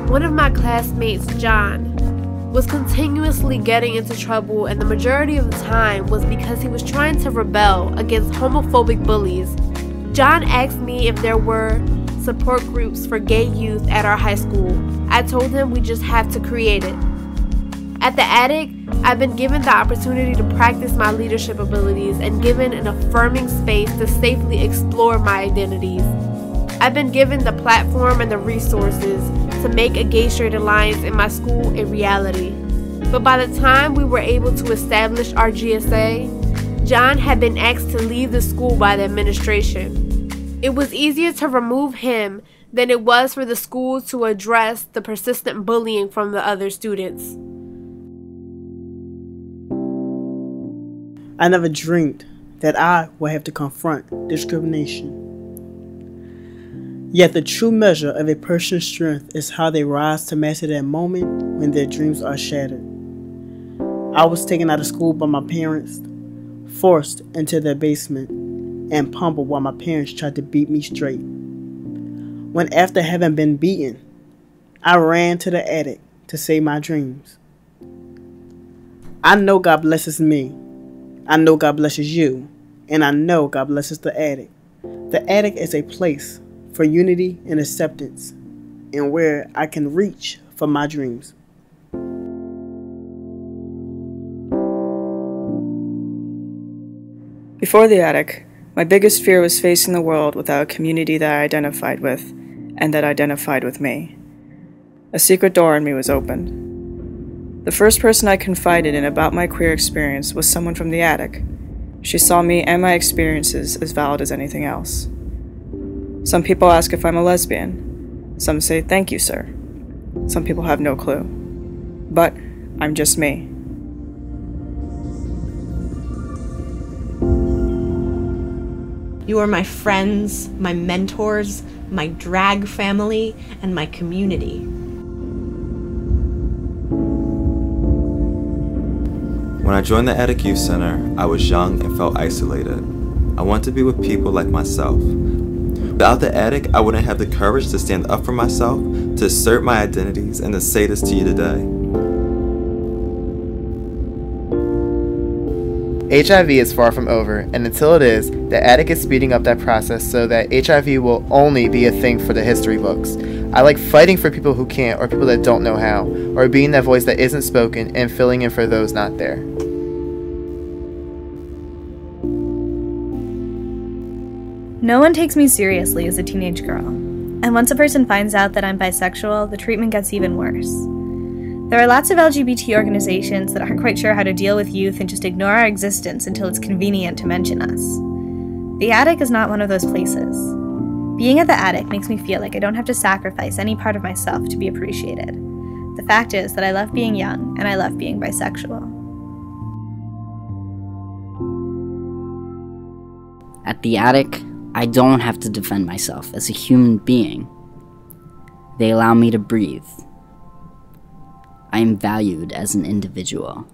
One of my classmates, John, was continuously getting into trouble, and the majority of the time was because he was trying to rebel against homophobic bullies. John asked me if there were support groups for gay youth at our high school. I told him we just have to create it. At the Attic, I've been given the opportunity to practice my leadership abilities and given an affirming space to safely explore my identities. I've been given the platform and the resources to make a gay straight alliance in my school a reality. But by the time we were able to establish our GSA, John had been asked to leave the school by the administration. It was easier to remove him than it was for the school to address the persistent bullying from the other students. I never dreamed that I would have to confront discrimination. Yet the true measure of a person's strength is how they rise to master that moment when their dreams are shattered. I was taken out of school by my parents, forced into their basement, and pummeled while my parents tried to beat me straight. When after having been beaten, I ran to the attic to save my dreams. I know God blesses me. I know God blesses you. And I know God blesses the attic. The attic is a place for unity and acceptance, and where I can reach for my dreams. Before the Attic, my biggest fear was facing the world without a community that I identified with, and that identified with me. A secret door in me was opened. The first person I confided in about my queer experience was someone from the Attic. She saw me and my experiences as valid as anything else. Some people ask if I'm a lesbian. Some say, "Thank you, sir." Some people have no clue. But I'm just me. You are my friends, my mentors, my drag family, and my community. When I joined the Attic Youth Center, I was young and felt isolated. I wanted to be with people like myself. Without the Attic, I wouldn't have the courage to stand up for myself, to assert my identities, and to say this to you today. HIV is far from over, and until it is, the Attic is speeding up that process so that HIV will only be a thing for the history books. I like fighting for people who can't, or people that don't know how, or being that voice that isn't spoken and filling in for those not there. No one takes me seriously as a teenage girl, and once a person finds out that I'm bisexual, the treatment gets even worse. There are lots of LGBT organizations that aren't quite sure how to deal with youth and just ignore our existence until it's convenient to mention us. The Attic is not one of those places. Being at the Attic makes me feel like I don't have to sacrifice any part of myself to be appreciated. The fact is that I love being young, and I love being bisexual. At the Attic, I don't have to defend myself as a human being. They allow me to breathe. I am valued as an individual.